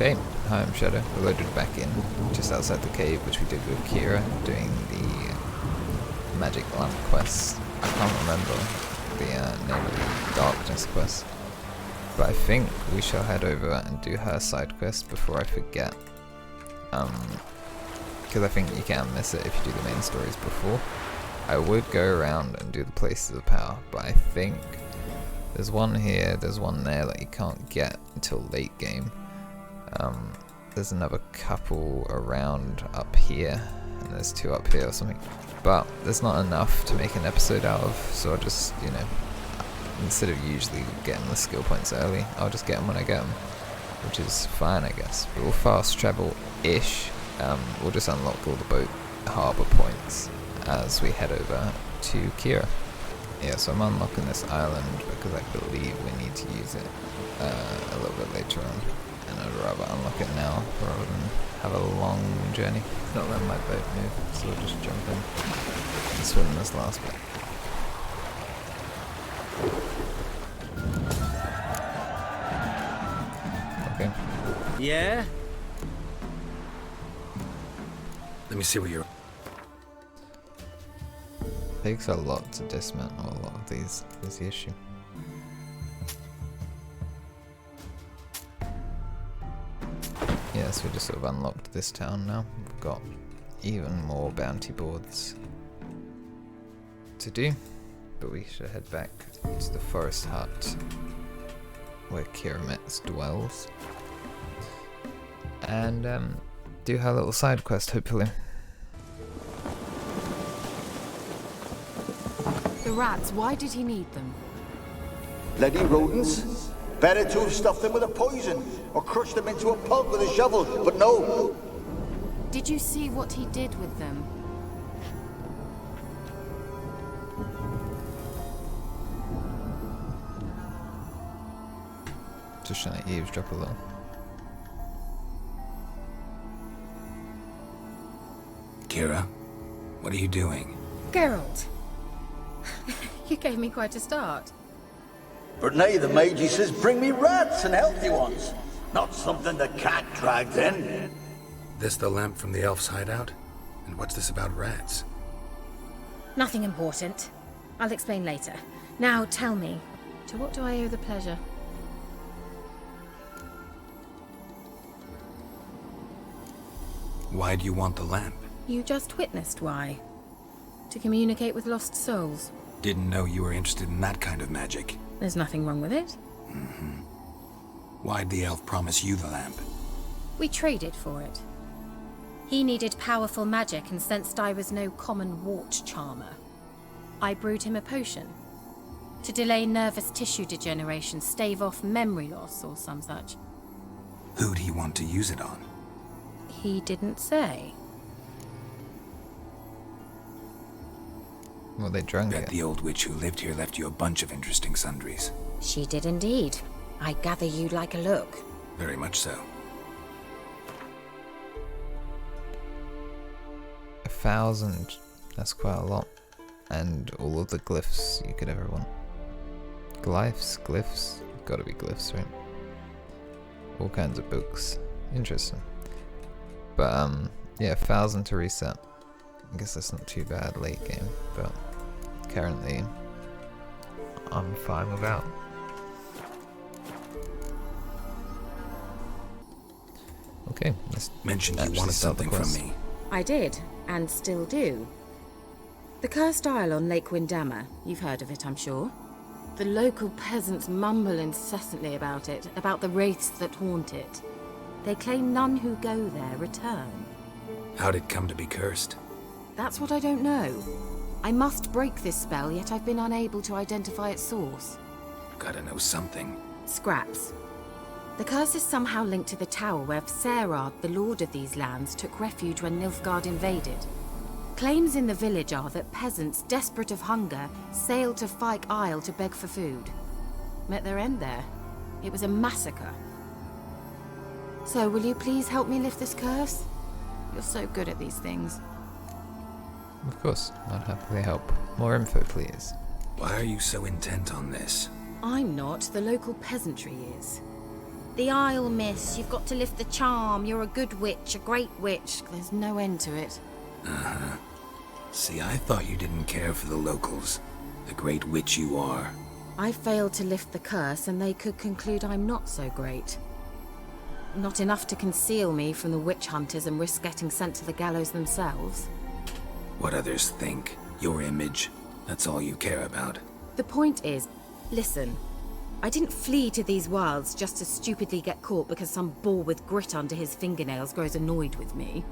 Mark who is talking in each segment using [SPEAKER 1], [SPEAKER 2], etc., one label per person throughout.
[SPEAKER 1] Okay, hi, I'm Shyaerdow. We're loaded back in, just outside the cave, which we did with Keira, doing the magic lamp quest. I can't remember the name of the darkness quest, but I think we shall head over and do her side quest before I forget. Because I think you can miss it if you do the main stories before. I would go around and do the places of power, but I think there's one here, there's one there that you can't get until late game. There's another couple around up here, and there's two up here or something. But there's not enough to make an episode out of, so I'll just, you know, instead of usually getting the skill points early, I'll just get them when I get them, which is fine, I guess. But we'll fast travel-ish. We'll just unlock all the boat harbour points as we head over to Keira. Yeah, so I'm unlocking this island because I believe we need to use it a little bit later on. And I'd rather unlock it now rather than have a long journey. Not letting my boat move, so we'll just jump in and swim this last bit. Okay.
[SPEAKER 2] Yeah? Let me see what you're...
[SPEAKER 1] Takes a lot to dismantle a lot of these, is the issue. Yes, we just sort of unlocked this town now. We've got even more bounty boards to do, but we should head back to the forest hut where Keira Metz dwells and do her little side quest, hopefully.
[SPEAKER 3] The rats, why did he need them?
[SPEAKER 4] Bloody rodents. Better to have stuffed them with a poison, or crushed them into a pulp with a shovel, but no.
[SPEAKER 3] Did you see what he did with them?
[SPEAKER 1] Just trying to eavesdrop a little.
[SPEAKER 2] Keira, what are you doing?
[SPEAKER 3] Geralt! You gave me quite a start.
[SPEAKER 4] But now the mage says bring me rats and healthy ones, not something the cat dragged in.
[SPEAKER 2] This the lamp from the elf's hideout? And what's this about rats?
[SPEAKER 3] Nothing important. I'll explain later. Now tell me, to what do I owe the pleasure?
[SPEAKER 2] Why do you want the lamp?
[SPEAKER 3] You just witnessed why. To communicate with lost souls.
[SPEAKER 2] Didn't know you were interested in that kind of magic.
[SPEAKER 3] There's nothing wrong with it.
[SPEAKER 2] Why'd the elf promise you the lamp?
[SPEAKER 3] We traded for it. He needed powerful magic and sensed I was no common wart charmer. I brewed him a potion. To delay nervous tissue degeneration, stave off memory loss or some such.
[SPEAKER 2] Who'd he want to use it on?
[SPEAKER 3] He didn't say.
[SPEAKER 1] Well, they drunk
[SPEAKER 2] Bet
[SPEAKER 1] it.
[SPEAKER 2] the old witch who lived here left you a bunch of interesting sundries.
[SPEAKER 3] She did indeed. I gather you'd like a look.
[SPEAKER 2] Very much so.
[SPEAKER 1] 1,000. That's quite a lot. And all of the glyphs you could ever want. Glyphs? Gotta be glyphs, right? All kinds of books. Interesting. But, yeah, 1,000 to reset. I guess that's not too bad late game, but currently I'm fine without. Okay, let's
[SPEAKER 2] Mentioned you
[SPEAKER 1] actually
[SPEAKER 2] wanted
[SPEAKER 1] start the
[SPEAKER 2] something from
[SPEAKER 1] quest.
[SPEAKER 2] me.
[SPEAKER 3] I did, and still do. The Cursed Isle on Lake Windammer. You've heard of it, I'm sure. The local peasants mumble incessantly about it, about the wraiths that haunt it. They claim none who go there return.
[SPEAKER 2] How'd it come to be cursed?
[SPEAKER 3] That's what I don't know. I must break this spell, yet I've been unable to identify its source.
[SPEAKER 2] Gotta know something.
[SPEAKER 3] Scraps. The curse is somehow linked to the tower where Serard, the lord of these lands, took refuge when Nilfgaard invaded. Claims in the village are that peasants, desperate of hunger, sailed to Fyke Isle to beg for food. Met their end there. It was a massacre. So, will you please help me lift this curse? You're so good at these things.
[SPEAKER 1] Of course, I'd happily help. More info, please.
[SPEAKER 2] Why are you so intent on this?
[SPEAKER 3] I'm not, the local peasantry is. The Isle, miss. You've got to lift the charm. You're a good witch, a great witch. There's no end to it.
[SPEAKER 2] Uh-huh. See, I thought you didn't care for the locals. The great witch you are.
[SPEAKER 3] I failed to lift the curse, and they could conclude I'm not so great. Not enough to conceal me from the witch hunters and risk getting sent to the gallows themselves.
[SPEAKER 2] What others think, your image, that's all you care about.
[SPEAKER 3] The point is, listen, I didn't flee to these wilds just to stupidly get caught because some boar with grit under his fingernails grows annoyed with me.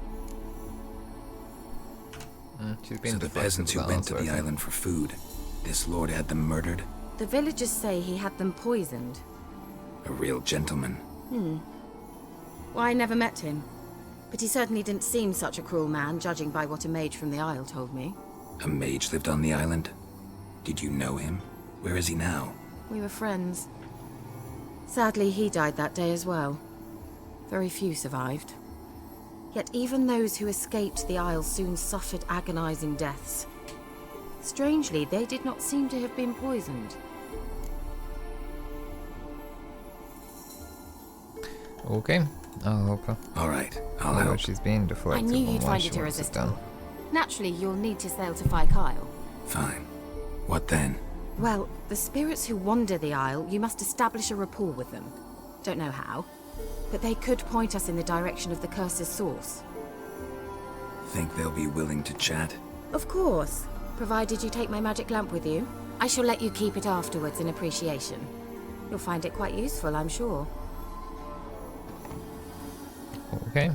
[SPEAKER 1] She's been
[SPEAKER 2] So the peasants who went to the island for food, this lord had them murdered?
[SPEAKER 3] The villagers say he had them poisoned.
[SPEAKER 2] A real gentleman.
[SPEAKER 3] Well, I never met him. But he certainly didn't seem such a cruel man, judging by what a mage from the Isle told me.
[SPEAKER 2] A mage lived on the island? Did you know him? Where is he now?
[SPEAKER 3] We were friends. Sadly, he died that day as well. Very few survived. Yet even those who escaped the Isle soon suffered agonizing deaths. Strangely, they did not seem to have been poisoned.
[SPEAKER 1] Okay, I'll help her.
[SPEAKER 2] Alright, I'll
[SPEAKER 1] Although
[SPEAKER 2] help.
[SPEAKER 1] she's being deflective
[SPEAKER 3] I knew
[SPEAKER 1] on
[SPEAKER 3] you'd
[SPEAKER 1] why
[SPEAKER 3] find
[SPEAKER 1] she
[SPEAKER 3] it
[SPEAKER 1] wants it done.
[SPEAKER 3] irresistible. Naturally, you'll need to sail to Fyke Isle.
[SPEAKER 2] Fine. What then?
[SPEAKER 3] Well, the spirits who wander the Isle, you must establish a rapport with them. Don't know how, but they could point us in the direction of the curse's source.
[SPEAKER 2] Think they'll be willing to chat?
[SPEAKER 3] Of course, provided you take my magic lamp with you. I shall let you keep it afterwards in appreciation. You'll find it quite useful, I'm sure.
[SPEAKER 1] Okay.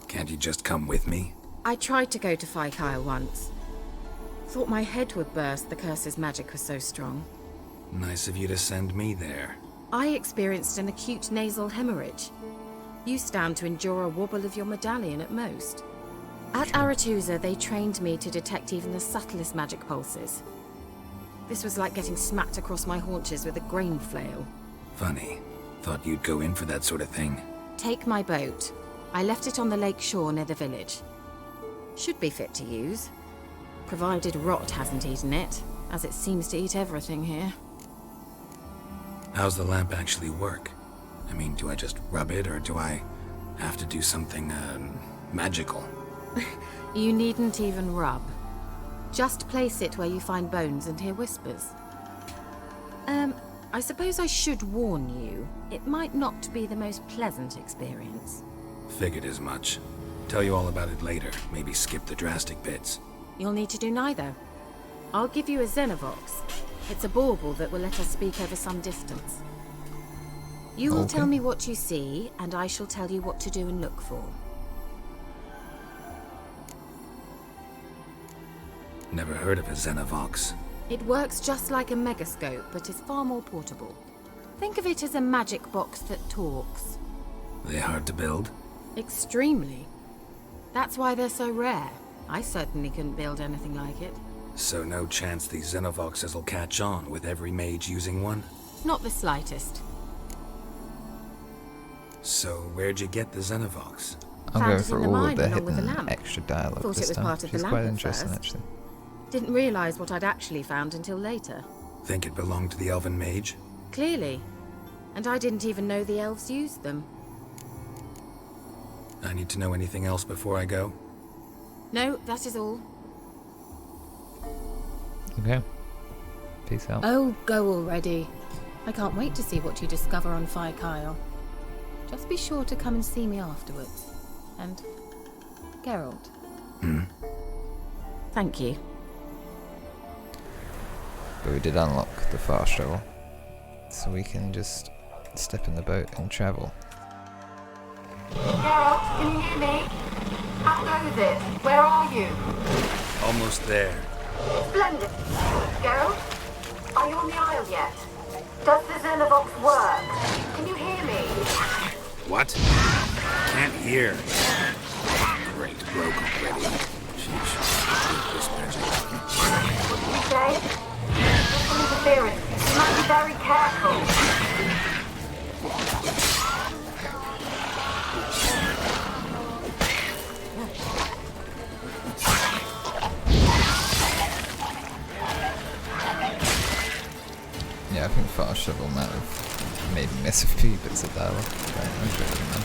[SPEAKER 2] Can't you just come with me?
[SPEAKER 3] I tried to go to Fyke Isle once. Thought my head would burst, the curse's magic was so strong.
[SPEAKER 2] Nice of you to send me there.
[SPEAKER 3] I experienced an acute nasal hemorrhage. You stand to endure a wobble of your medallion at most. At Aretusa, they trained me to detect even the subtlest magic pulses. This was like getting smacked across my haunches with a grain flail.
[SPEAKER 2] Funny. Thought you'd go in for that sort of thing.
[SPEAKER 3] Take my boat. I left it on the lake shore near the village. Should be fit to use. Provided rot hasn't eaten it, as it seems to eat everything here.
[SPEAKER 2] How's the lamp actually work? I mean, do I just rub it, or do I have to do something, magical?
[SPEAKER 3] You needn't even rub. Just place it where you find bones and hear whispers. I suppose I should warn you, it might not be the most pleasant experience.
[SPEAKER 2] Figured as much. Tell you all about it later, maybe skip the drastic bits.
[SPEAKER 3] You'll need to do neither. I'll give you a Xenovox. It's a bauble that will let us speak over some distance. You will tell me what you see, and I shall tell you what to do and look for.
[SPEAKER 2] Never heard of a Xenovox.
[SPEAKER 3] It works just like a megascope, but is far more portable. Think of it as a magic box that talks.
[SPEAKER 2] They hard to build?
[SPEAKER 3] Extremely. That's why they're so rare. I certainly couldn't build anything like it.
[SPEAKER 2] So no chance these Xenovoxes will catch on with every mage using one?
[SPEAKER 3] Not the slightest.
[SPEAKER 2] So where'd you get the Xenovox?
[SPEAKER 1] I'll
[SPEAKER 3] Found
[SPEAKER 1] go
[SPEAKER 3] it
[SPEAKER 1] for
[SPEAKER 3] in the
[SPEAKER 1] all
[SPEAKER 3] mine
[SPEAKER 1] of the
[SPEAKER 3] along with the
[SPEAKER 1] hidden
[SPEAKER 3] lamp.
[SPEAKER 1] extra dialogue
[SPEAKER 3] Thought it
[SPEAKER 1] this
[SPEAKER 3] was
[SPEAKER 1] time.
[SPEAKER 3] part of the
[SPEAKER 1] She's
[SPEAKER 3] lamp
[SPEAKER 1] quite
[SPEAKER 3] at
[SPEAKER 1] interesting,
[SPEAKER 3] first.
[SPEAKER 1] actually.
[SPEAKER 3] Didn't realize what I'd actually found until later.
[SPEAKER 2] Think it belonged to the elven mage?
[SPEAKER 3] Clearly. And I didn't even know the elves used them.
[SPEAKER 2] I need to know anything else before I go?
[SPEAKER 3] No, that is all.
[SPEAKER 1] Okay. Peace out.
[SPEAKER 5] Oh, go already. I can't wait to see what you discover on Fyke Isle. Just be sure to come and see me afterwards. And Geralt.
[SPEAKER 3] Thank you.
[SPEAKER 1] But we did unlock the fast travel, so we can just step in the boat and travel.
[SPEAKER 3] Geralt, can you hear me? How goes it? Where are you?
[SPEAKER 2] Almost there.
[SPEAKER 3] Splendid. Geralt, are you on the Isle yet? Does the Xenovox work? Can you hear me?
[SPEAKER 2] What? Can't hear. Great, broke already. Sheesh. This magic.
[SPEAKER 3] What did you say? Some interference. You must be very careful.
[SPEAKER 1] fast shovel might have made me miss a few bits of dialogue. But I enjoyed it, man.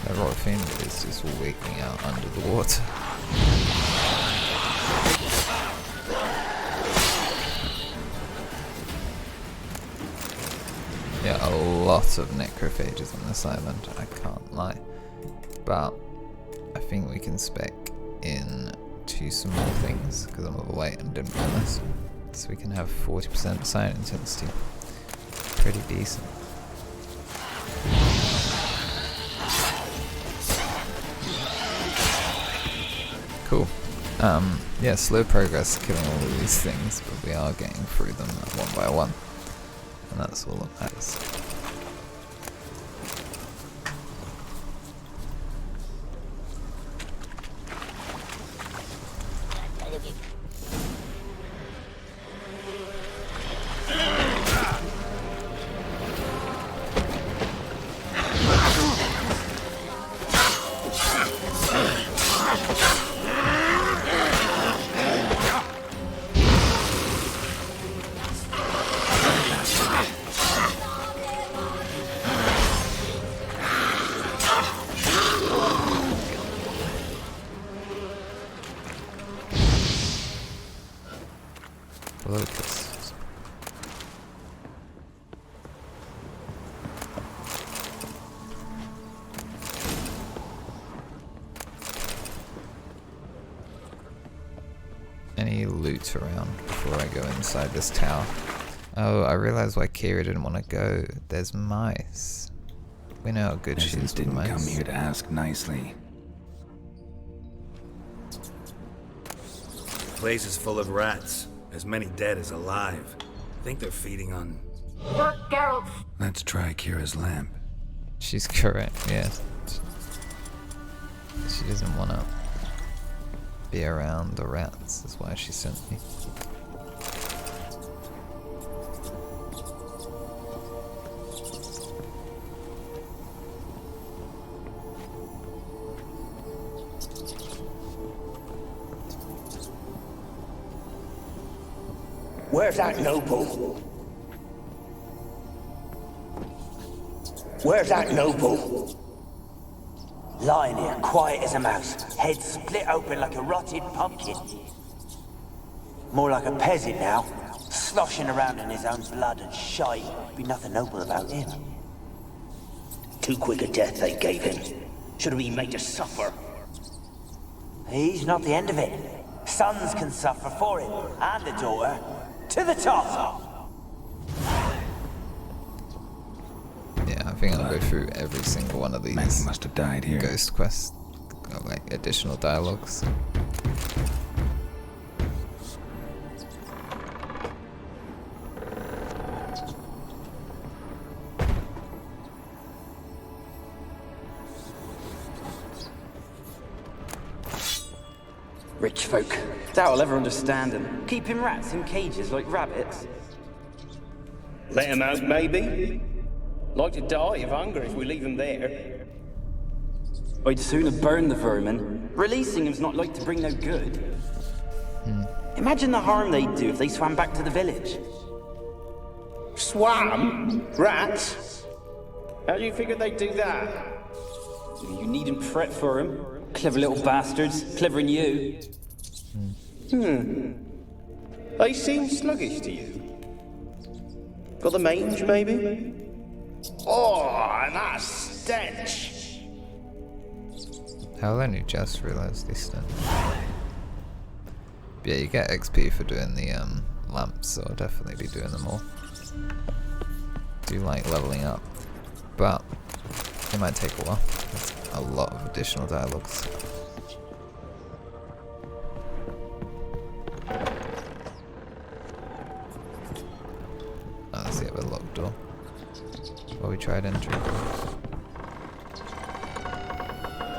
[SPEAKER 1] That rock thing is just waking out under the water. Yeah, a lot of necrophages on this island, I can't lie. But I think we can spec in 2 some more things, because I'm overweight and didn't realize. So we can have 40% silent intensity. Pretty decent. Cool. Yeah, slow progress killing all of these things, but we are getting through them one by one. And that's all that matters. Locusts. Any loot around before I go inside this tower? Oh, I realize why Keira didn't want to go. There's mice. We know how good she is with
[SPEAKER 2] didn't
[SPEAKER 1] mice.
[SPEAKER 2] come here to ask nicely.
[SPEAKER 6] The place is full of rats. As many dead as alive. I think they're feeding on...
[SPEAKER 7] Look, Geralt.
[SPEAKER 2] Let's try Kira's lamp.
[SPEAKER 1] She's correct, yeah. She doesn't want to be around the rats, that's why she sent me.
[SPEAKER 8] Where's that noble? Where's that noble? Lying here, quiet as a mouse, head split open like a rotted pumpkin. More like a peasant now, sloshing around in his own blood and shite. Be nothing noble about him. Too quick a death they gave him. Should have been made to suffer. He's not the end of it. Sons can suffer for him, and a daughter. To the top!
[SPEAKER 1] Yeah, I think I'll go through every single one of
[SPEAKER 2] Men
[SPEAKER 1] these
[SPEAKER 2] must have died here.
[SPEAKER 1] ghost quests, like additional dialogues.
[SPEAKER 9] Rich folk. Doubt I'll ever understand them. Keeping rats in cages like rabbits.
[SPEAKER 10] Let them out, maybe? Like to die of hunger if we leave them there.
[SPEAKER 9] I'd sooner burn the vermin. Releasing them's not like to bring no good. Imagine the harm they'd do if they swam back to the village.
[SPEAKER 10] Swam? Rats? How do you figure they'd do that?
[SPEAKER 9] You needn't fret for them. Clever little bastards. Clever than you.
[SPEAKER 10] They seem sluggish to you. Got the mange, maybe? Oh, and that stench!
[SPEAKER 1] I've only just realised this then. Yeah, you get XP for doing the lamps, so I'll definitely be doing them all. Do like leveling up, but it might take a while. There's a lot of additional dialogues. Oh, that's the other locked door. Well, we tried entering.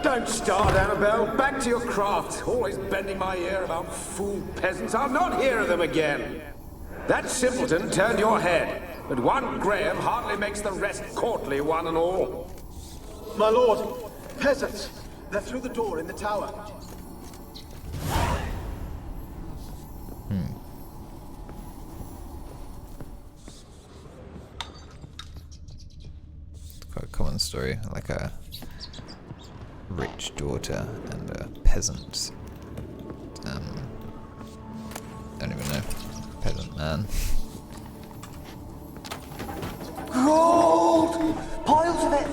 [SPEAKER 7] Don't start, Annabelle. Back to your craft. Always bending my ear about fool peasants. I'll not hear of them again. That simpleton turned your head, but one Graham hardly makes the rest courtly, one and all.
[SPEAKER 4] My lord, peasants. They're through the door in the tower.
[SPEAKER 1] Quite a common story, like a rich daughter and a peasant. Don't even know. Peasant man.
[SPEAKER 8] Gold! Piles of it!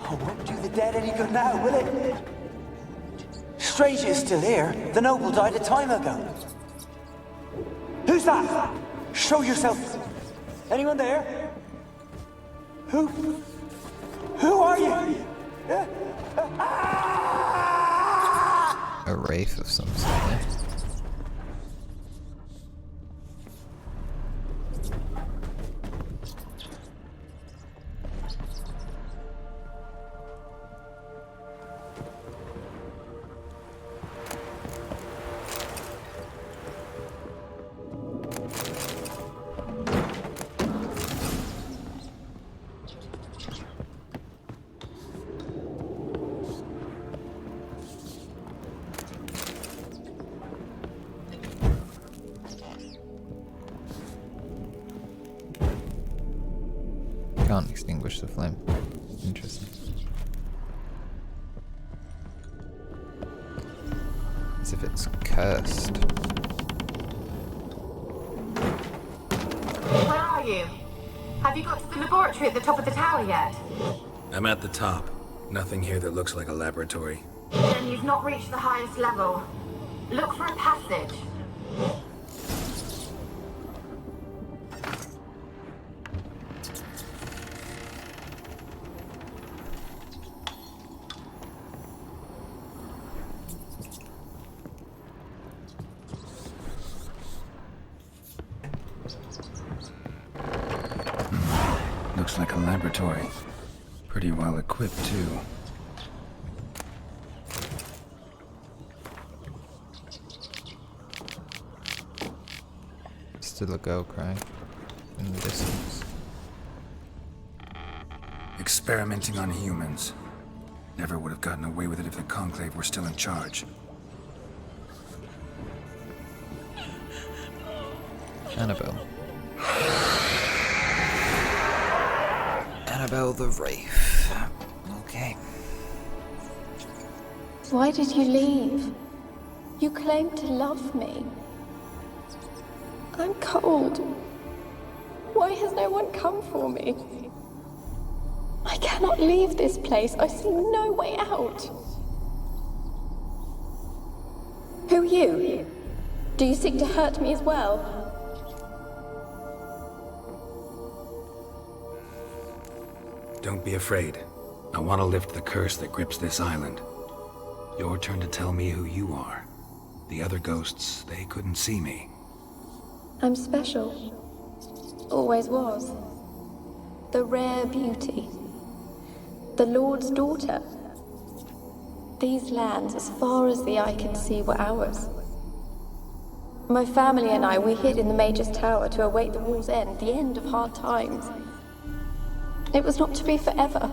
[SPEAKER 8] Oh, won't do the dead any good now, will it? Strange it's still here. The noble died a time ago. Who's that? Show yourself. Anyone there? Who are you?
[SPEAKER 1] A wraith of some sort, yeah. Can't extinguish the flame. Interesting. As if it's cursed.
[SPEAKER 3] Where are you? Have you got to the laboratory at the top of the tower yet?
[SPEAKER 2] I'm at the top. Nothing here that looks like a laboratory.
[SPEAKER 3] Then you've not reached the highest level. Look for a passage.
[SPEAKER 2] Looks like a laboratory. Pretty well equipped, too.
[SPEAKER 1] Still a girl crying in the distance.
[SPEAKER 2] Experimenting on humans. Never would have gotten away with it if the Conclave were still in charge.
[SPEAKER 1] Annabelle. Annabelle the Wraith. Okay.
[SPEAKER 11] Why did you leave? You claimed to love me. I'm cold. Why has no one come for me? I cannot leave this place. I see no way out. Who are you? Do you seek to hurt me as well?
[SPEAKER 2] Don't be afraid. I want to lift the curse that grips this island. Your turn to tell me who you are. The other ghosts, they couldn't see me.
[SPEAKER 11] I'm special. Always was. The rare beauty. The Lord's daughter. These lands, as far as the eye can see, were ours. My family and I, we hid in the Mage's Tower to await the war's end, the end of hard times. It was not to be forever.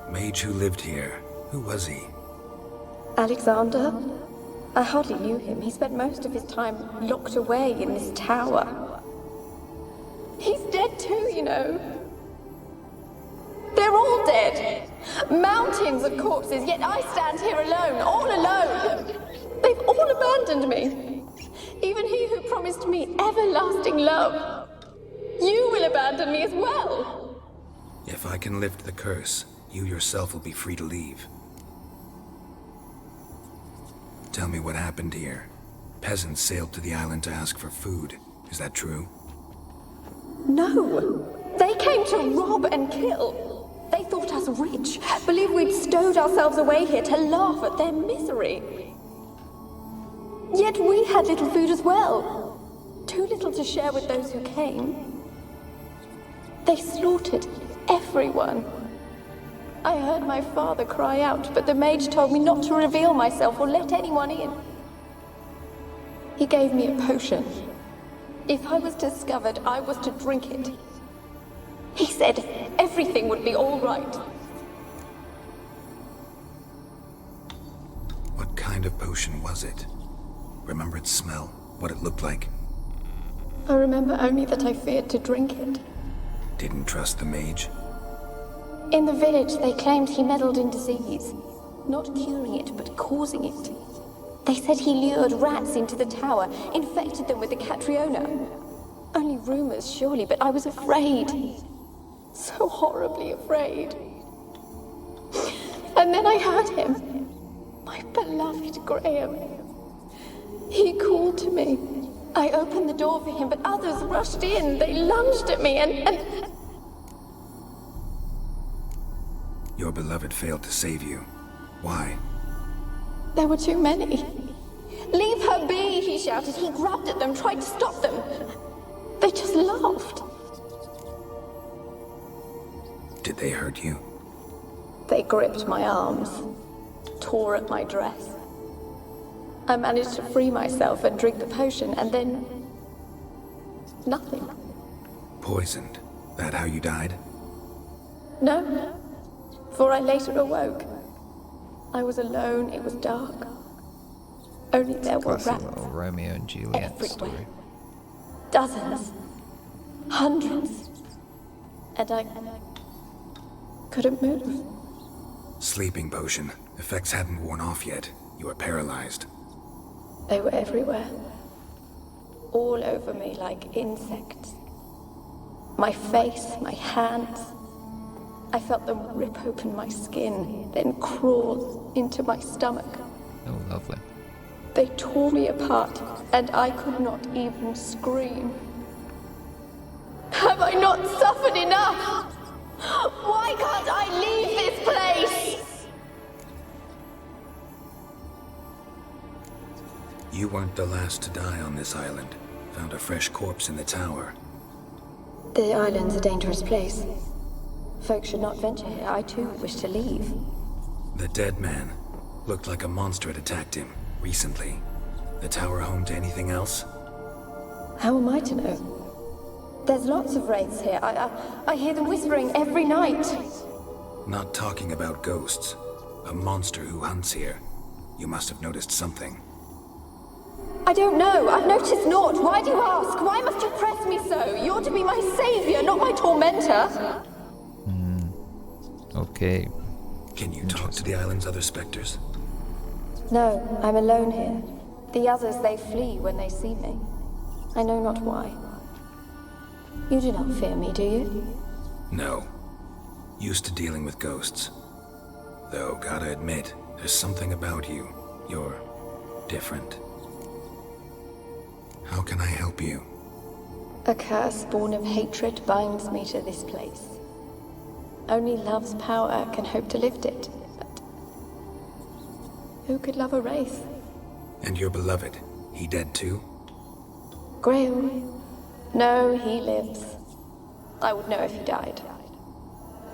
[SPEAKER 2] Mage who lived here. Who was he?
[SPEAKER 11] Alexander? I hardly knew him. He spent most of his time locked away in this tower. He's dead too, you know. They're all dead. Mountains of corpses, yet I stand here alone, all alone. They've all abandoned me. Even he who promised me everlasting love. You will abandon me as well.
[SPEAKER 2] If I can lift the curse, you yourself will be free to leave. Tell me what happened here. Peasants sailed to the island to ask for food. Is that true?
[SPEAKER 11] No! They came to rob and kill. They thought us rich, believed we'd stowed ourselves away here to laugh at their misery. Yet we had little food as well. Too little to share with those who came. They slaughtered everyone. I heard my father cry out, but the mage told me not to reveal myself or let anyone in. He gave me a potion. If I was discovered, I was to drink it. He said everything would be all right.
[SPEAKER 2] What kind of potion was it? Remember its smell? What it looked like?
[SPEAKER 11] I remember only that I feared to drink it.
[SPEAKER 2] Didn't trust the mage?
[SPEAKER 11] In the village, they claimed he meddled in disease. Not curing it, but causing it. They said he lured rats into the tower, infected them with the Catriona. Only rumors, surely, but I was afraid. So horribly afraid. And then I heard him. My beloved Graham. He called to me. I opened the door for him, but others rushed in. They lunged at me and...
[SPEAKER 2] Your beloved failed to save you. Why?
[SPEAKER 11] There were too many. Leave her be, he shouted. He grabbed at them, tried to stop them. They just laughed.
[SPEAKER 2] Did they hurt you?
[SPEAKER 11] They gripped my arms, tore at my dress. I managed to free myself and drink the potion, and then... nothing.
[SPEAKER 2] Poisoned? That how you died?
[SPEAKER 11] No, for I later awoke. I was alone, it was dark. Only there were
[SPEAKER 1] Classic
[SPEAKER 11] rats
[SPEAKER 1] little Romeo and Juliet
[SPEAKER 11] everywhere.
[SPEAKER 1] story.
[SPEAKER 11] Dozens. Hundreds. And I couldn't move.
[SPEAKER 2] Sleeping potion. Effects hadn't worn off yet. You were paralyzed.
[SPEAKER 11] They were everywhere. All over me like insects. My face, my hands. I felt them rip open my skin, then crawl into my stomach.
[SPEAKER 1] Oh, lovely.
[SPEAKER 11] They tore me apart, and I could not even scream. Have I not suffered enough? Why can't I leave this place?
[SPEAKER 2] You weren't the last to die on this island. Found a fresh corpse in the tower.
[SPEAKER 11] The island's a dangerous place. Folks should not venture here. I too wish to leave.
[SPEAKER 2] The dead man. Looked like a monster had attacked him, recently. The tower home to anything else?
[SPEAKER 11] How am I to know? There's lots of wraiths here. I hear them whispering every night.
[SPEAKER 2] Not talking about ghosts. A monster who hunts here. You must have noticed something.
[SPEAKER 11] I don't know. I've noticed naught. Why do you ask? Why must you press me so? You're to be my savior, not my tormentor.
[SPEAKER 1] Okay.
[SPEAKER 2] Can you talk to the island's other specters?
[SPEAKER 11] No, I'm alone here. The others, they flee when they see me. I know not why. You do not fear me, do you?
[SPEAKER 2] No. Used to dealing with ghosts. Though, gotta admit, there's something about you. You're different. How can I help you?
[SPEAKER 11] A curse born of hatred binds me to this place. Only love's power can hope to lift it. But who could love a wraith?
[SPEAKER 2] And your beloved, he dead too?
[SPEAKER 11] Graham? No, he lives. I would know if he died.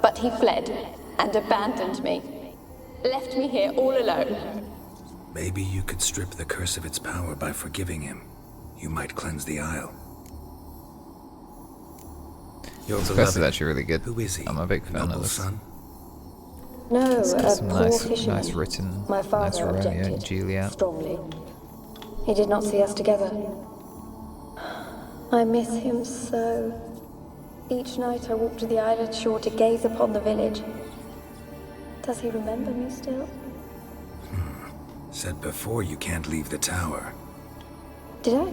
[SPEAKER 11] But he fled and abandoned me. Left me here all alone.
[SPEAKER 2] Maybe you could strip the curse of its power by forgiving him. You might cleanse the Isle. Your
[SPEAKER 1] This
[SPEAKER 2] beloved,
[SPEAKER 1] quest is actually really good.
[SPEAKER 2] who is he?
[SPEAKER 1] I'm a big fan
[SPEAKER 2] Noble
[SPEAKER 1] of this.
[SPEAKER 2] son?
[SPEAKER 11] No,
[SPEAKER 1] It's got
[SPEAKER 11] a
[SPEAKER 1] some
[SPEAKER 11] poor
[SPEAKER 1] nice
[SPEAKER 11] fisherman.
[SPEAKER 1] written,
[SPEAKER 11] My
[SPEAKER 1] nice
[SPEAKER 11] father
[SPEAKER 1] Romeo
[SPEAKER 11] objected
[SPEAKER 1] and Juliet.
[SPEAKER 11] strongly. He did not see us together. I miss him so. Each night I walk to the island shore to gaze upon the village. Does he remember me still?
[SPEAKER 2] Said before you can't leave the tower.
[SPEAKER 11] Did I?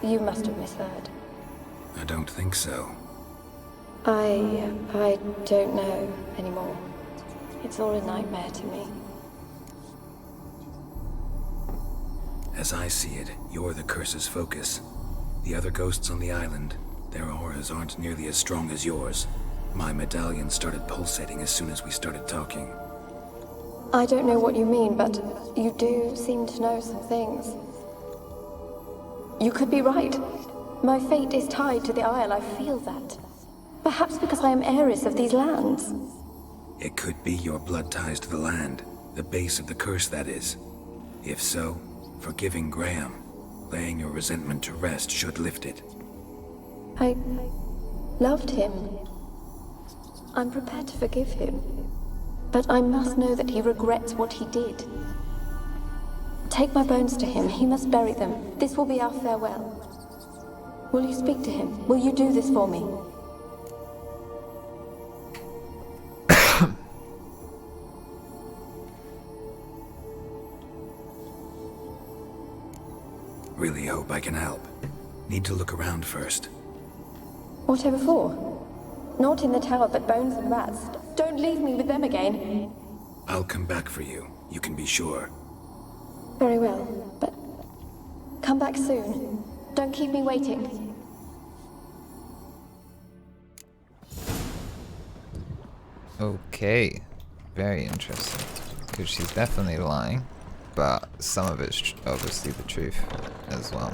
[SPEAKER 11] You must have misheard.
[SPEAKER 2] I don't think so.
[SPEAKER 11] I don't know anymore. It's all a nightmare to me.
[SPEAKER 2] As I see it, you're the curse's focus. The other ghosts on the island, their auras aren't nearly as strong as yours. My medallion started pulsating as soon as we started talking.
[SPEAKER 11] I don't know what you mean, but you do seem to know some things. You could be right. My fate is tied to the Isle, I feel that. Perhaps because I am heiress of these lands.
[SPEAKER 2] It could be your blood ties to the land, the base of the curse, that is. If so, forgiving Graham, laying your resentment to rest should lift it.
[SPEAKER 11] I loved him. I'm prepared to forgive him. But I must know that he regrets what he did. Take my bones to him. He must bury them. This will be our farewell. Will you speak to him? Will you do this for me?
[SPEAKER 2] Really hope I can help. Need to look around first.
[SPEAKER 11] Whatever for? Not in the tower, but bones and rats. Don't leave me with them again.
[SPEAKER 2] I'll come back for you. You can be sure.
[SPEAKER 11] Very well, but come back soon. Don't keep me waiting.
[SPEAKER 1] Okay, very interesting. Because she's definitely lying, but some of it's obviously the truth as well.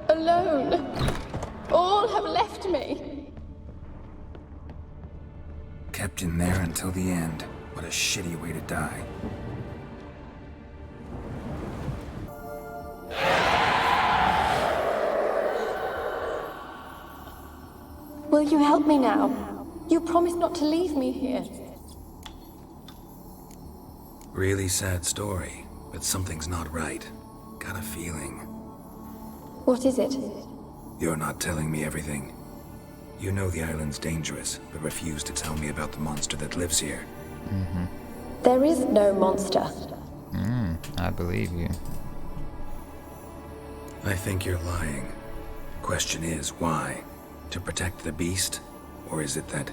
[SPEAKER 11] Alone. All have left me.
[SPEAKER 2] Kept in there until the end. What a shitty way to die.
[SPEAKER 11] Will you help me now? You promised not to leave me here.
[SPEAKER 2] Really sad story, but something's not right. Got a feeling.
[SPEAKER 11] What is it?
[SPEAKER 2] You're not telling me everything. You know the island's dangerous, but refuse to tell me about the monster that lives here.
[SPEAKER 11] There is no monster.
[SPEAKER 1] I believe you.
[SPEAKER 2] I think you're lying. Question is, why? To protect the beast? Or is it that...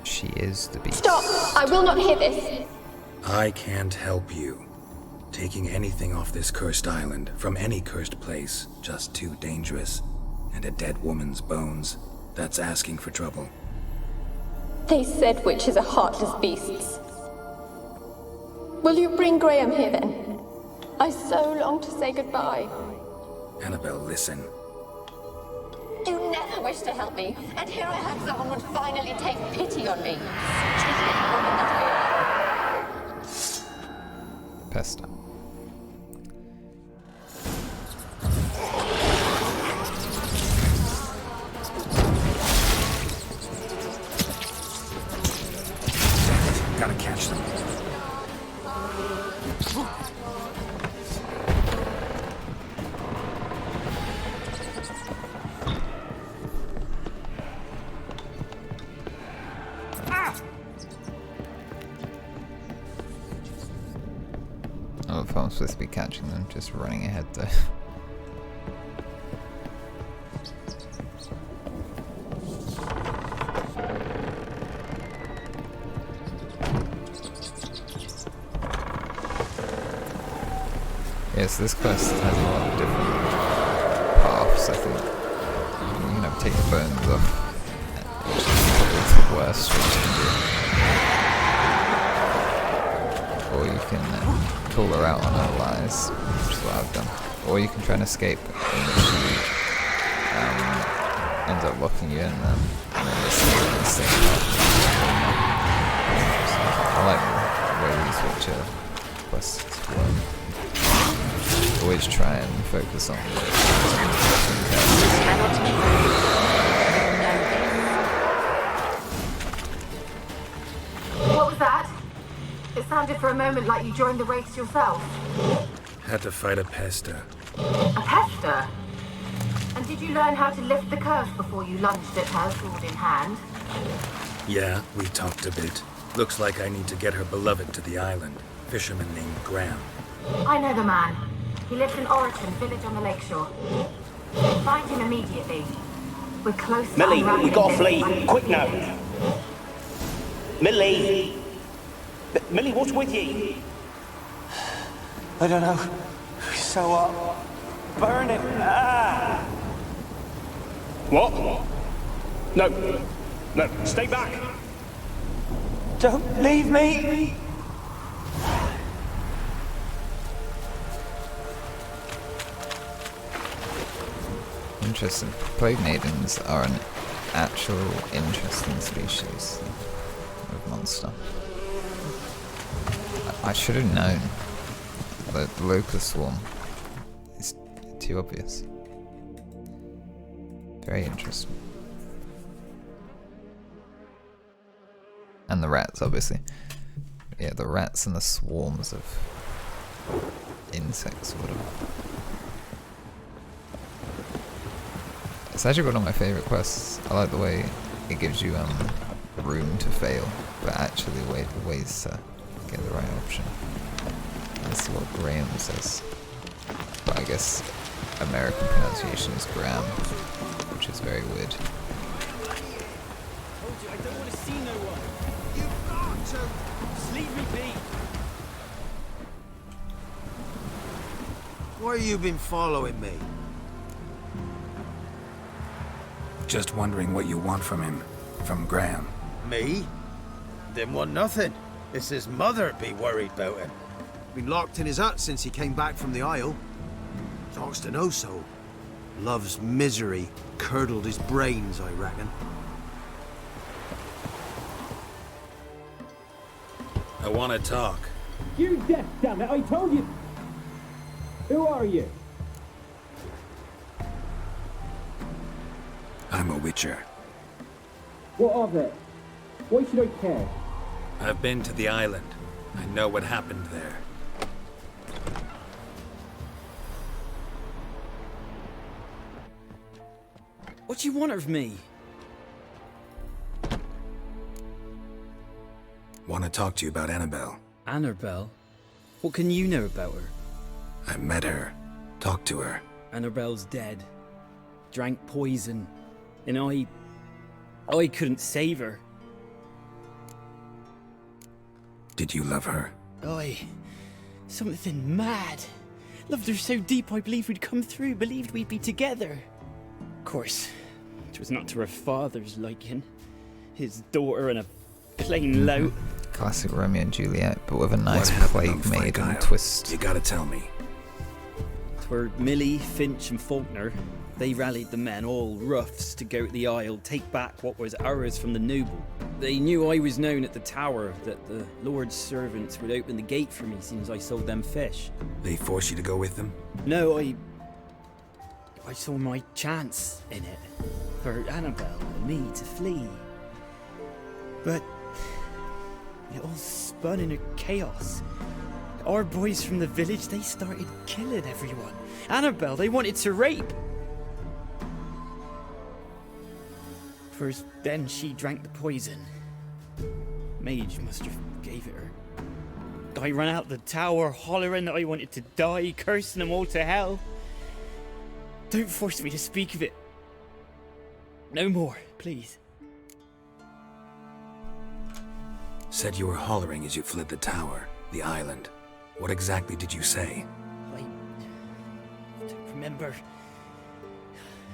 [SPEAKER 1] She is the beast.
[SPEAKER 11] Stop! I will not hear this!
[SPEAKER 2] I can't help you. Taking anything off this cursed island, from any cursed place, just too dangerous. And a dead woman's bones, that's asking for trouble.
[SPEAKER 11] They said witches are heartless beasts. Will you bring Graham here then? I so long to say goodbye.
[SPEAKER 2] Annabelle, listen.
[SPEAKER 11] You never wished to help me, and here I have someone would finally take pity on me.
[SPEAKER 1] Pesta.
[SPEAKER 2] Gotta catch them.
[SPEAKER 1] I don't know if I'm supposed to be catching them, just running ahead though. Yes, this quest has a lot of different paths, I think. You can take the bones off, which is probably the worst what you can do. Or you can call her out on her lies, which is what I've done. Or you can try and escape, in which she ends up locking you in them, and then this is the same path. I like the way these Witcher quests work. Always try and focus on the
[SPEAKER 3] What was that? It sounded for a moment like you joined the race yourself.
[SPEAKER 2] Had to fight a pester.
[SPEAKER 3] A pester? And did you learn how to lift the curse before you lunged at her, sword in hand?
[SPEAKER 2] Yeah, we talked a bit. Looks like I need to get her beloved to the island. Fisherman named Graham.
[SPEAKER 3] I know the man. He lives in Oriton, village on the lakeshore. Find him immediately. We're close to
[SPEAKER 10] Millie,
[SPEAKER 3] unraveling
[SPEAKER 10] we gotta
[SPEAKER 3] this.
[SPEAKER 10] flee. Quick now. Millie! Millie, what's with you?
[SPEAKER 8] I don't know. So what? Burn it! Ah!
[SPEAKER 10] What? No. No, stay back.
[SPEAKER 8] Don't leave me!
[SPEAKER 1] Interesting. Plague maidens are an actual interesting species of monster. I should have known. The locust swarm is too obvious. Very interesting. And the rats, obviously. Yeah, the rats and the swarms of insects or whatever. It's actually one of my favourite quests. I like the way it gives you room to fail, but actually ways to get the right option. That's what Graham says. But I guess American pronunciation is Graham, which is very weird.
[SPEAKER 9] I don't want to see no one. You've got to. Just leave me be.
[SPEAKER 12] Why you been following me?
[SPEAKER 2] Just wondering what you want from him. From Graham.
[SPEAKER 12] Me? Didn't want nothing. It's his mother be worried about him. Been locked in his hut since he came back from the Isle. Talks to no soul. Love's misery curdled his brains, I reckon.
[SPEAKER 2] I want to talk.
[SPEAKER 10] You deaf, damn it! I told you. Who are you?
[SPEAKER 2] I'm a witcher.
[SPEAKER 10] What of it? Why should I care?
[SPEAKER 2] I've been to the island. I know what happened there.
[SPEAKER 9] What do you want of me?
[SPEAKER 2] Want to talk to you about Annabelle.
[SPEAKER 9] Annabelle? What can you know about her?
[SPEAKER 2] I met her. Talked to her.
[SPEAKER 9] Annabelle's dead. Drank poison. And I couldn't save her.
[SPEAKER 2] Did you love her?
[SPEAKER 9] Something mad. Loved her so deep I believed we'd come through, believed we'd be together. Of course, it was not to her father's liking. His daughter and a plain lout.
[SPEAKER 1] Classic Romeo and Juliet, but with a nice
[SPEAKER 2] What
[SPEAKER 1] plague
[SPEAKER 2] happened on Fyke
[SPEAKER 1] maiden
[SPEAKER 2] Isle?
[SPEAKER 1] twist.
[SPEAKER 2] You gotta tell me.
[SPEAKER 9] Twere Millie, Finch and Faulkner. They rallied the men, all roughs, to go to the Isle, take back what was ours from the noble. They knew I was known at the tower, that the Lord's servants would open the gate for me since I sold them fish.
[SPEAKER 2] They forced you to go with them?
[SPEAKER 9] No, I saw my chance in it, for Annabelle and me to flee. But it all spun in a chaos. Our boys from the village, they started killing everyone. Annabelle, they wanted to rape. First, then she drank the poison. Mage must have gave it her. I ran out the tower, hollering that I wanted to die, cursing them all to hell. Don't force me to speak of it. No more, please.
[SPEAKER 2] Said you were hollering as you fled the tower, the island. What exactly did you say?
[SPEAKER 9] I don't remember.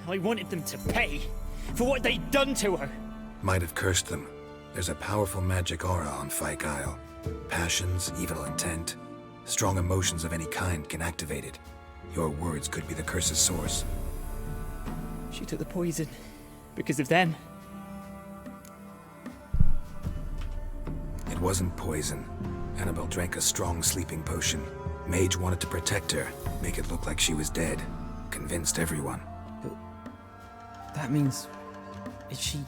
[SPEAKER 9] I wanted them to pay for what they'd done to her.
[SPEAKER 2] Might have cursed them. There's a powerful magic aura on Fyke Isle. Passions, evil intent, strong emotions of any kind can activate it. Your words could be the curse's source.
[SPEAKER 9] She took the poison because of them.
[SPEAKER 2] It wasn't poison. Annabelle drank a strong sleeping potion. Mage wanted to protect her, make it look like she was dead. Convinced everyone.
[SPEAKER 9] That means... is she...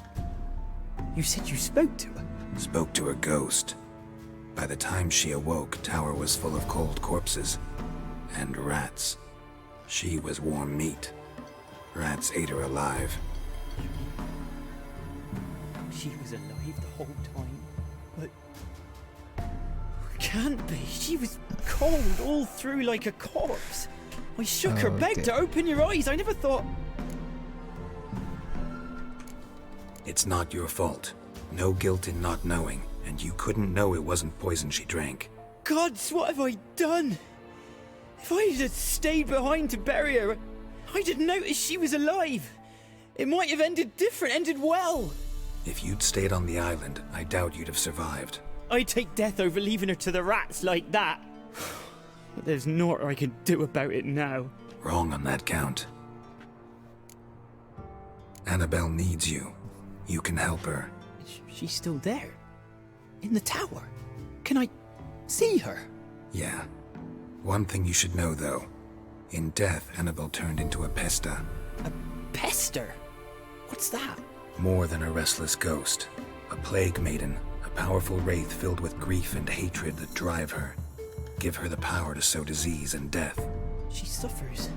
[SPEAKER 9] You said you spoke to her?
[SPEAKER 2] Spoke to her ghost. By the time she awoke, Tower was full of cold corpses. And rats. She was warm meat. Rats ate her alive.
[SPEAKER 9] She was alive the whole time? But... Can't be. She was cold all through like a corpse. I shook her, begged her, open your eyes. I never thought...
[SPEAKER 2] It's not your fault. No guilt in not knowing, and you couldn't know it wasn't poison she drank.
[SPEAKER 9] Gods, what have I done? If I had stayed behind to bury her, I'd have noticed she was alive. It might have ended different, ended well.
[SPEAKER 2] If you'd stayed on the island, I doubt you'd have survived.
[SPEAKER 9] I'd take death over leaving her to the rats like that. But there's naught I can do about it now.
[SPEAKER 2] Wrong on that count. Annabelle needs you. You can help her.
[SPEAKER 9] She's still there? In the tower? Can I see her?
[SPEAKER 2] Yeah. One thing you should know, though. In death, Annabelle turned into a pesta.
[SPEAKER 9] A pester? What's that?
[SPEAKER 2] More than a restless ghost. A plague maiden. A powerful wraith filled with grief and hatred that drive her. Give her the power to sow disease and death.
[SPEAKER 9] She suffers.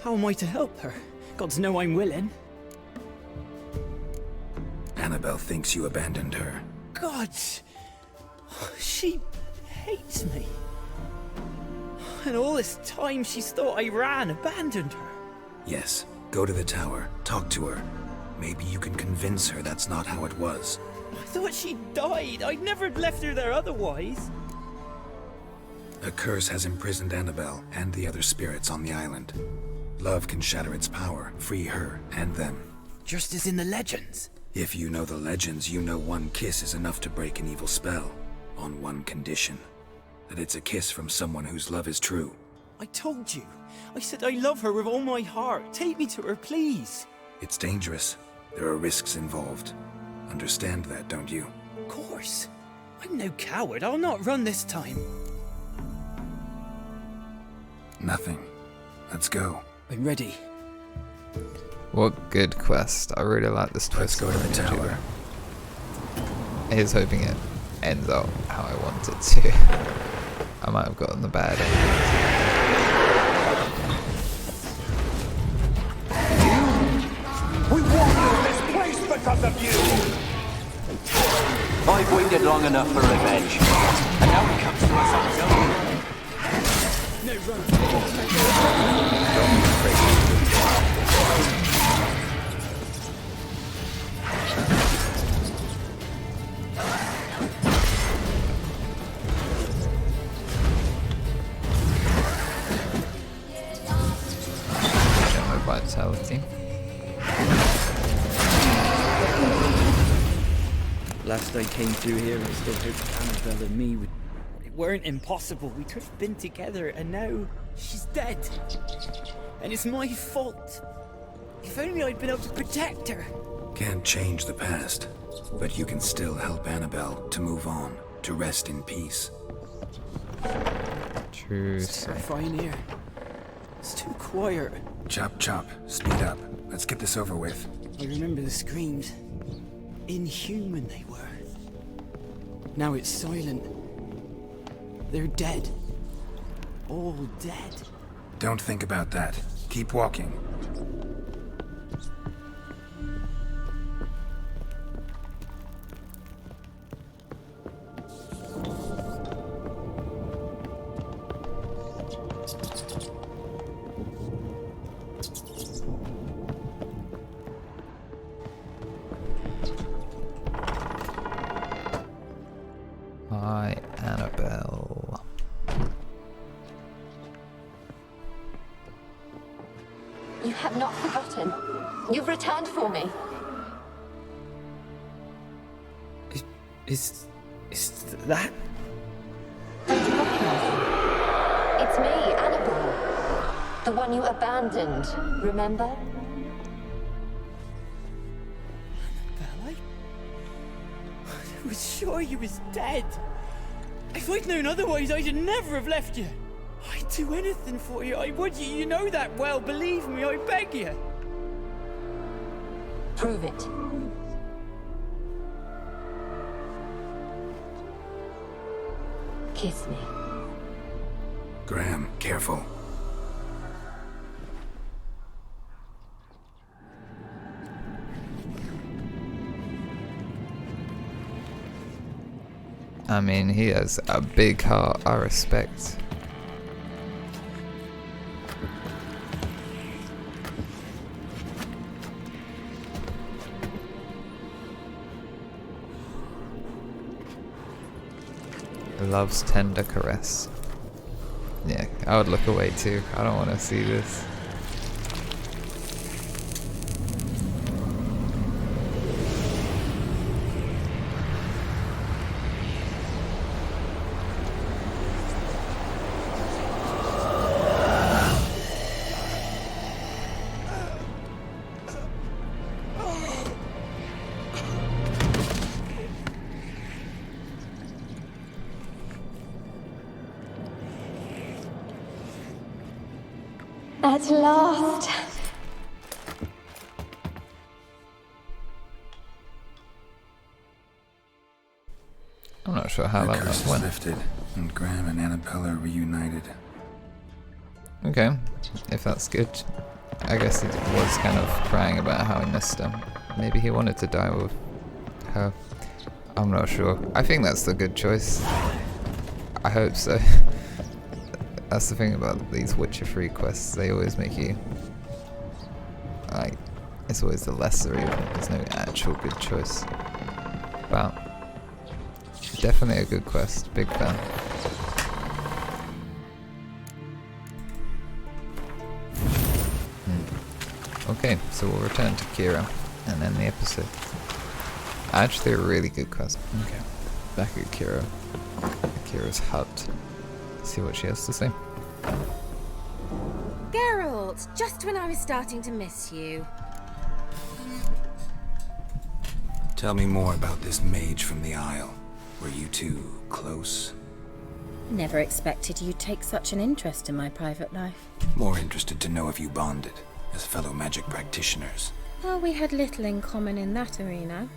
[SPEAKER 9] How am I to help her? Gods know I'm willing.
[SPEAKER 2] Annabelle thinks you abandoned her.
[SPEAKER 9] Gods! She hates me. And all this time she's thought I abandoned her.
[SPEAKER 2] Yes, go to the tower, talk to her. Maybe you can convince her that's not how it was.
[SPEAKER 9] I thought she died. I'd never left her there otherwise.
[SPEAKER 2] A curse has imprisoned Annabelle and the other spirits on the island. Love can shatter its power, free her and them.
[SPEAKER 9] Just as in the legends.
[SPEAKER 2] If you know the legends, you know one kiss is enough to break an evil spell. On one condition. That it's a kiss from someone whose love is true.
[SPEAKER 9] I told you. I said I love her with all my heart. Take me to her, please.
[SPEAKER 2] It's dangerous. There are risks involved. Understand that, don't you?
[SPEAKER 9] Of course. I'm no coward. I'll not run this time.
[SPEAKER 2] Nothing. Let's go.
[SPEAKER 9] I'm ready.
[SPEAKER 1] What good quest. I really like this twist.
[SPEAKER 2] Let's go to the tower.
[SPEAKER 1] Here's hoping it ends up how I want it to. I might have gotten the bad
[SPEAKER 8] We want you in this place because of you! I've waited long enough for revenge. And now it comes to us on its own.
[SPEAKER 9] No, run.
[SPEAKER 2] Don't be afraid.
[SPEAKER 1] Vitality.
[SPEAKER 9] Last I came through here, I still hoped Annabelle and me weren't impossible. We could have been together, and now she's dead. And it's my fault. If only I'd been able to protect her.
[SPEAKER 2] Can't change the past, but you can still help Annabelle to move on, to rest in peace.
[SPEAKER 1] True.
[SPEAKER 9] It's terrifying here. It's too quiet.
[SPEAKER 2] Chop, chop. Speed up. Let's get this over with.
[SPEAKER 9] I remember the screams. Inhuman they were. Now it's silent. They're dead. All dead.
[SPEAKER 2] Don't think about that. Keep walking.
[SPEAKER 1] Hi, Annabelle.
[SPEAKER 11] You have not forgotten. You've returned for me.
[SPEAKER 9] Is that?
[SPEAKER 11] Don't you recognize me? It's me, Annabelle. The one you abandoned, remember?
[SPEAKER 9] Annabelle, I was sure you was dead. If I'd known otherwise, I'd never have left you. I'd do anything for you. I would. You know that well. Believe me, I beg you.
[SPEAKER 11] Prove it. Kiss me.
[SPEAKER 2] Graham, careful.
[SPEAKER 1] I mean, he has a big heart. I respect. Love's tender caress. Yeah, I would look away too. I don't want to see this.
[SPEAKER 11] At last.
[SPEAKER 1] I'm not sure how
[SPEAKER 2] the
[SPEAKER 1] that
[SPEAKER 2] curse is
[SPEAKER 1] went.
[SPEAKER 2] lifted, and Graham and Annabelle are reunited.
[SPEAKER 1] Okay, if that's good. I guess he was kind of crying about how he missed her. Maybe he wanted to die with her. I'm not sure. I think that's the good choice. I hope so. That's the thing about these Witcher 3 quests. They always make you... like, it's always the lesser evil. There's no actual good choice. But definitely a good quest. Big fan. Okay, so we'll return to Keira and end the episode. Actually a really good quest. Okay, back at Kira's hut. See what she has to say.
[SPEAKER 3] Geralt, just when I was starting to miss you.
[SPEAKER 2] Tell me more about this mage from the Isle. Were you two close?
[SPEAKER 5] Never expected you'd take such an interest in my private life.
[SPEAKER 2] More interested to know if you bonded as fellow magic practitioners.
[SPEAKER 5] Well, we had little in common in that arena.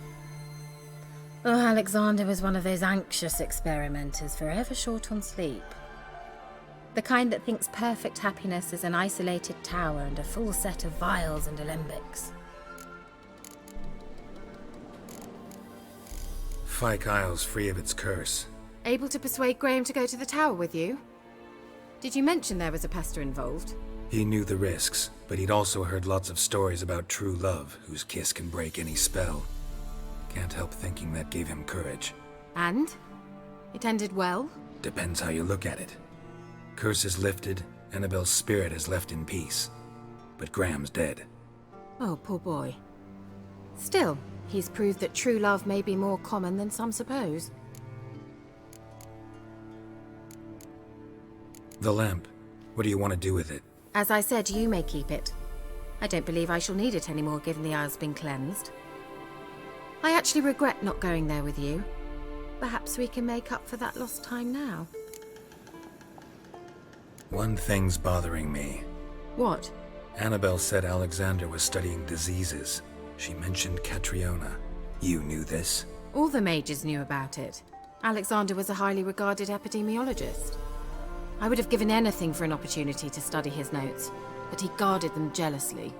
[SPEAKER 5] Oh, Alexander was one of those anxious experimenters, forever short on sleep. The kind that thinks perfect happiness is an isolated tower and a full set of vials and alembics.
[SPEAKER 6] Fyke Isle's free of its curse.
[SPEAKER 3] Able to persuade Graham to go to the tower with you? Did you mention there was a pester involved?
[SPEAKER 6] He knew the risks, but he'd also heard lots of stories about true love, whose kiss can break any spell. Can't help thinking that gave him courage.
[SPEAKER 3] And? It ended well?
[SPEAKER 6] Depends how you look at it. Curse is lifted, Annabelle's spirit is left in peace. But Graham's dead.
[SPEAKER 3] Oh, poor boy. Still, he's proved that true love may be more common than some suppose.
[SPEAKER 6] The lamp. What do you want to do with it?
[SPEAKER 3] As I said, you may keep it. I don't believe I shall need it anymore given the Isle's been cleansed. I actually regret not going there with you. Perhaps we can make up for that lost time now.
[SPEAKER 6] One thing's bothering me.
[SPEAKER 3] What?
[SPEAKER 6] Annabelle said Alexander was studying diseases. She mentioned Catriona. You knew this?
[SPEAKER 3] All the mages knew about it. Alexander was a highly regarded epidemiologist. I would have given anything for an opportunity to study his notes, but he guarded them jealously.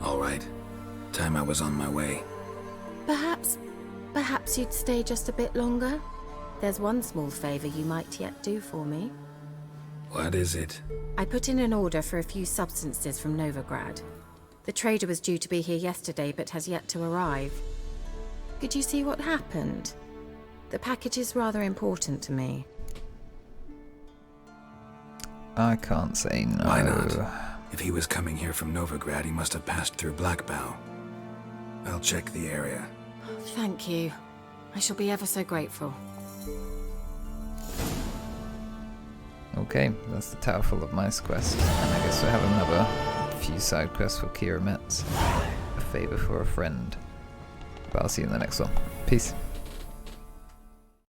[SPEAKER 2] All right. Time I was on my way.
[SPEAKER 3] Perhaps you'd stay just a bit longer? There's one small favor you might yet do for me.
[SPEAKER 2] What is it?
[SPEAKER 3] I put in an order for a few substances from Novigrad. The trader was due to be here yesterday, but has yet to arrive. Could you see what happened? The package is rather important to me.
[SPEAKER 1] I can't say no.
[SPEAKER 2] Why not? If he was coming here from Novigrad, he must have passed through Blackbough. I'll check the area.
[SPEAKER 3] Thank you. I shall be ever so grateful.
[SPEAKER 1] Okay, that's the Towerful of Mice quest. And I guess we have another few side quests for Keira Metz. A favor for a friend. But I'll see you in the next one. Peace.